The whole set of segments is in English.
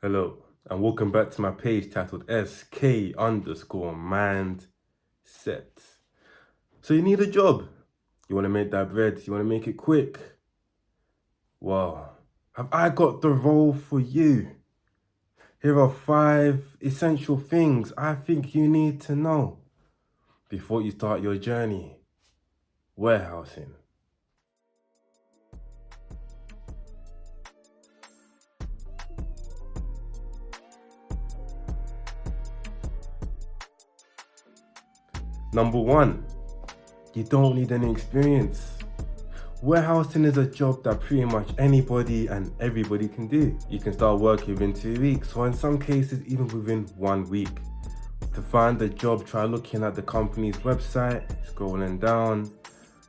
Hello, and welcome back to my page titled SK_mindset. So you need a job. You want to make that bread. You want to make it quick. Well, have I got the role for you? Here are 5 essential things I think you need to know before you start your journey. Warehousing. Number 1, you don't need any experience. Warehousing is a job that pretty much anybody and everybody can do. You can start working within 2 weeks, or in some cases even within 1 week. To find a job, try looking at the company's website, scrolling down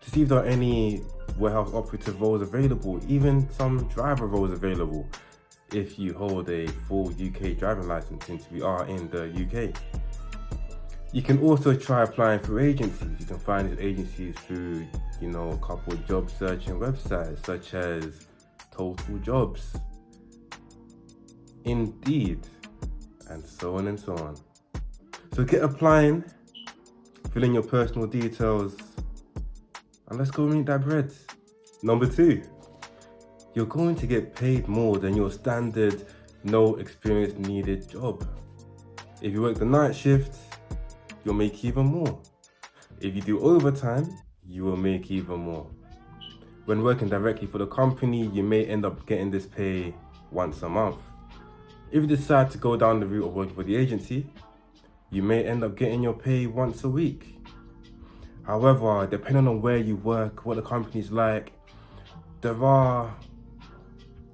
to see if there are any warehouse operative roles available, even some driver roles available if you hold a full UK driving license, since we are in the UK. You can also try applying through agencies. You can find these agencies through, a couple of job searching websites such as Total Jobs, Indeed, and so on and so on. So get applying, fill in your personal details, and let's go make that bread. Number 2, you're going to get paid more than your standard no experience needed job. If you work the night shift, you'll make even more. If you do overtime, you will make even more. When working directly for the company, you may end up getting this pay once a month. If you decide to go down the route of working for the agency, you may end up getting your pay once a week. However, depending on where you work, what the company's like, there are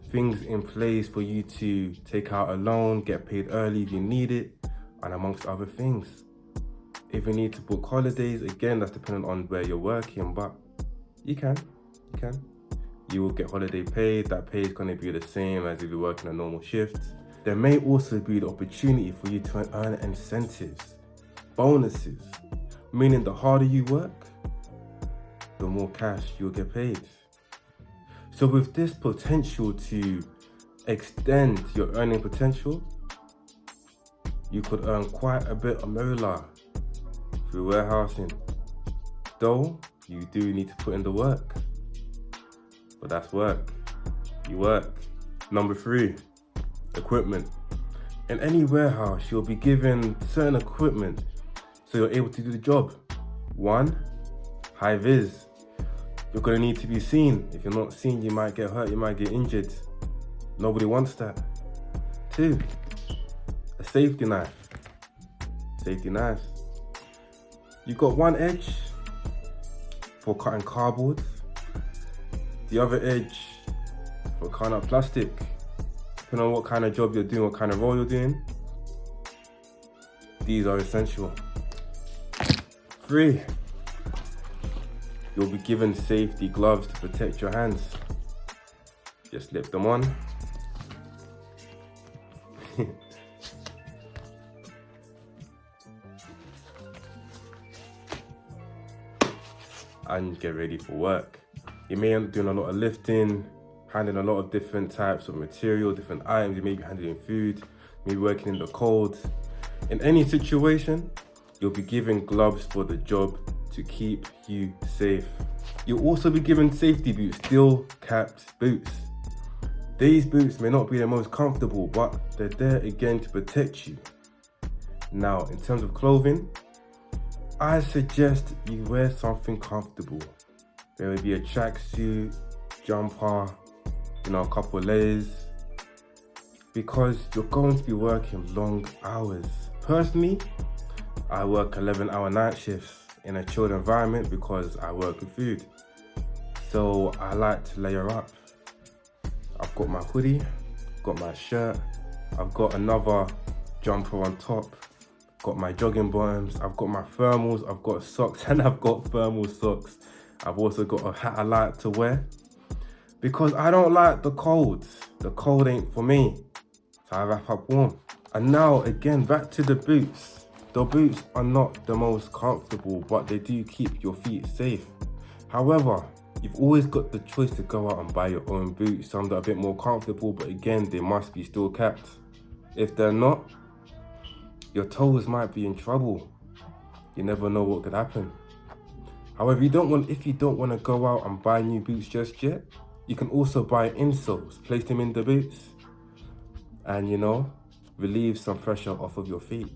things in place for you to take out a loan, get paid early if you need it, and amongst other things. If you need to book holidays, again, that's dependent on where you're working, but you can. You will get holiday paid. That pay is going to be the same as if you're working a normal shift. There may also be the opportunity for you to earn incentives, bonuses, meaning the harder you work, the more cash you'll get paid. So with this potential to extend your earning potential, you could earn quite a bit of moolah through warehousing. Though, you do need to put in the work. But that's work. You work. Number 3, equipment. In any warehouse, you'll be given certain equipment so you're able to do the job. 1, high vis. You're going to need to be seen. If you're not seen, you might get hurt, you might get injured. Nobody wants that. 2, a safety knife. Safety knife. You've got one edge for cutting cardboard, the other edge for cutting up plastic. Depending on what kind of job you're doing, what kind of role you're doing, these are essential. 3, you'll be given safety gloves to protect your hands. Just slip them on. And get ready for work. You may end up doing a lot of lifting, handling a lot of different types of material, different items. You may be handling food, maybe working in the cold. In any situation, you'll be given gloves for the job to keep you safe. You'll also be given safety boots, steel-capped boots. These boots may not be the most comfortable, but they're there again to protect you. Now, in terms of clothing, I suggest you wear something comfortable. There will be a tracksuit, jumper, a couple of layers, because you're going to be working long hours. Personally, I work 11-hour night shifts in a chilled environment because I work with food. So I like to layer up. I've got my hoodie, got my shirt, I've got another jumper on top, got my jogging bottoms, I've got my thermals, I've got socks, and I've got thermal socks. I've also got a hat I like to wear because I don't like the cold. The cold ain't for me, so I wrap up warm. And now again, back to the boots. The boots are not the most comfortable, but they do keep your feet safe. However, you've always got the choice to go out and buy your own boots, some that are a bit more comfortable, but again, they must be steel capped. If they're not, your toes might be in trouble. You never know what could happen. However, if you don't want to go out and buy new boots just yet, you can also buy insoles, place them in the boots, and relieve some pressure off of your feet.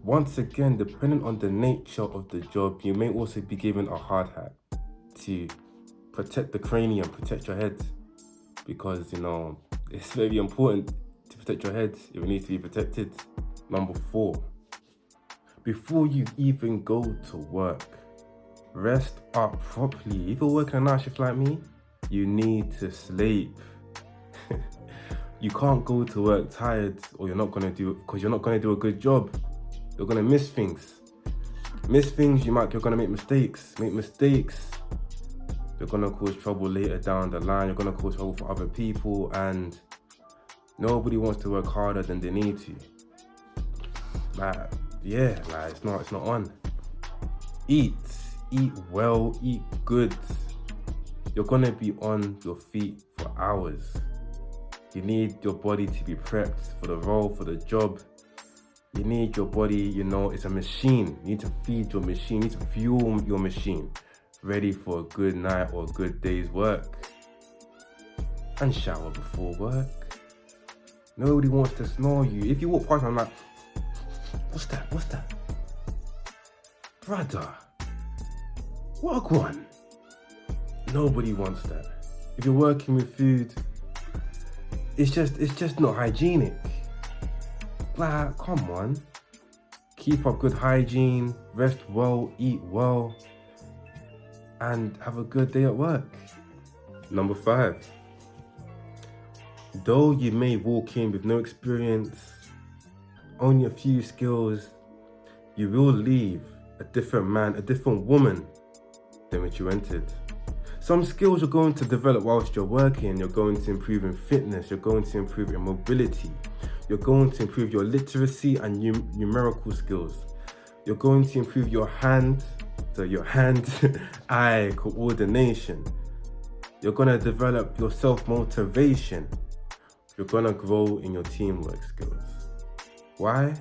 Once again, depending on the nature of the job, you may also be given a hard hat to protect the cranium, protect your head, because it's very important to protect your head. It needs to be protected. Number 4, before you even go to work, rest up properly. If you're working a night shift like me, you need to sleep. You can't go to work tired, or you're not gonna do it because you're not gonna do a good job. You're gonna miss things. You're gonna make mistakes. You're gonna cause trouble later down the line. You're gonna cause trouble for other people, and nobody wants to work harder than they need to. It's not on. Eat well, eat good. You're gonna be on your feet for hours. You need your body to be prepped for the role, for the job. You need your body, it's a machine. You need to feed your machine, you need to fuel your machine, ready for a good night or a good day's work. And shower before work. Nobody wants to smell you. If you walk past, I'm like, what's that? Brother, what one? Nobody wants that. If you're working with food, it's just not hygienic. Like, come on. Keep up good hygiene, rest well, eat well, and have a good day at work. Number 5. Though you may walk in with no experience, only a few skills, you will leave a different man, a different woman than when you entered. Some skills you're going to develop whilst you're working. You're going to improve in fitness. You're going to improve in mobility. You're going to improve your literacy and numerical skills. You're going to improve your hand-eye coordination. You're going to develop your self-motivation. You're going to grow in your teamwork skills. Why?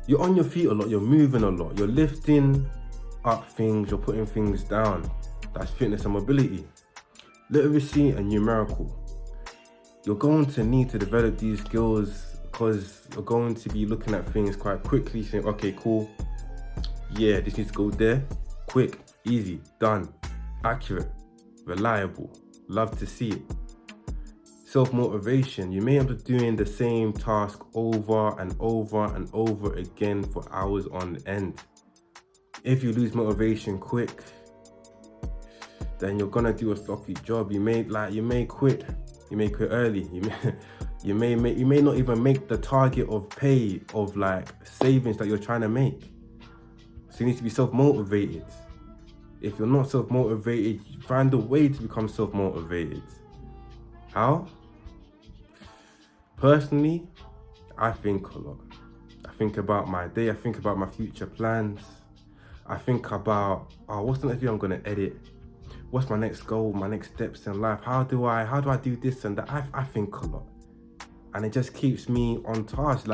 You're on your feet a lot. You're moving a lot. You're lifting up things, you're putting things down. That's fitness and mobility. Literacy and numerical. You're going to need to develop these skills because you're going to be looking at things quite quickly, saying, okay, cool. Yeah, this needs to go there. Quick, easy, done, accurate, reliable. Love to see it. Self-motivation. You may end up doing the same task over and over and over again for hours on end. If you lose motivation quick, then you're gonna do a sloppy job. You may quit. You may quit early. You may not even make the target of pay of savings that you're trying to make. So you need to be self-motivated. If you're not self-motivated, find a way to become self-motivated. How? Personally, I think a lot. I think about my day. I think about my future plans. I think about, what's the next video I'm gonna edit? What's my next goal, my next steps in life? How do I do this and that? I think a lot. And it just keeps me on task.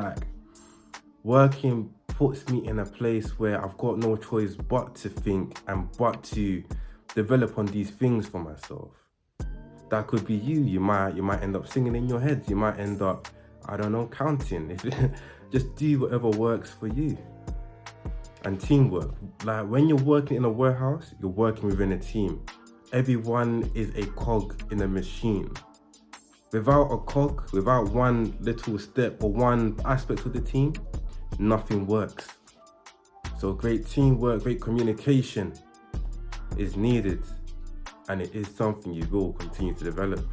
Working puts me in a place where I've got no choice but to think and but to develop on these things for myself. That could be you. You might end up singing in your head. You might end up, counting. Just do whatever works for you. And teamwork. When you're working in a warehouse, you're working within a team. Everyone is a cog in a machine. Without a cog, without one little step or one aspect of the team, nothing works. So great teamwork, great communication is needed, and it is something you will continue to develop.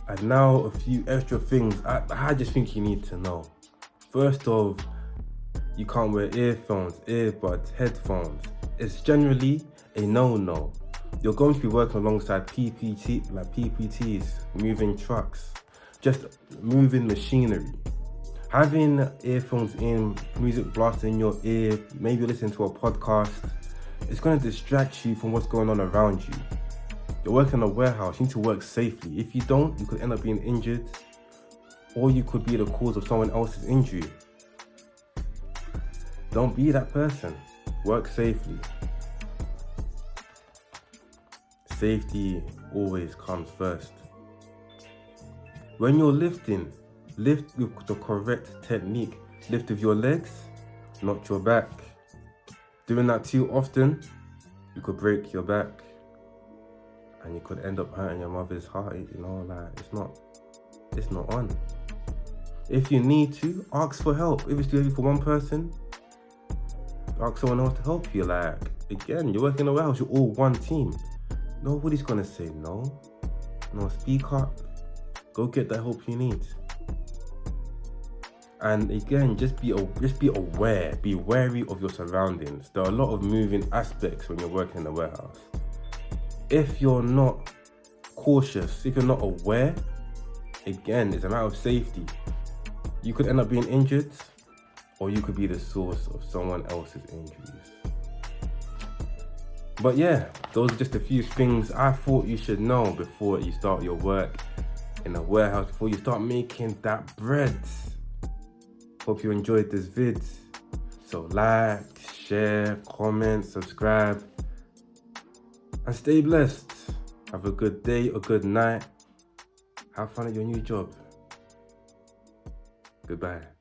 And now a few extra things I just think you need to know. First off, you can't wear earphones, earbuds, headphones. It's generally a no-no. You're going to be working alongside PPTs, moving trucks, just moving machinery. Having earphones in, music blasting in your ear, maybe listening to a podcast, it's going to distract you from what's going on around you. You're working in a warehouse, you need to work safely. If you don't, you could end up being injured or you could be the cause of someone else's injury. Don't be that person. Work safely. Safety always comes first. When you're lifting, lift with the correct technique. Lift with your legs, not your back. Doing that too often, you could break your back and you could end up hurting your mother's heart. You know, like it's not on. If you need to, ask for help. If it's too heavy for one person, ask someone else to help you. Like, again, you're working in a warehouse, you're all one team. Nobody's gonna say no. No, speak up. Go get the help you need. And again, just be aware. Be wary of your surroundings. There are a lot of moving aspects when you're working in the warehouse. If you're not cautious, if you're not aware, again, it's a matter of safety. You could end up being injured, or you could be the source of someone else's injuries. But yeah, those are just a few things I thought you should know before you start your work in a warehouse, before you start making that bread. Hope you enjoyed this vid. So like, share, comment, subscribe, and stay blessed. Have a good day, a good night. Have fun at your new job. Goodbye.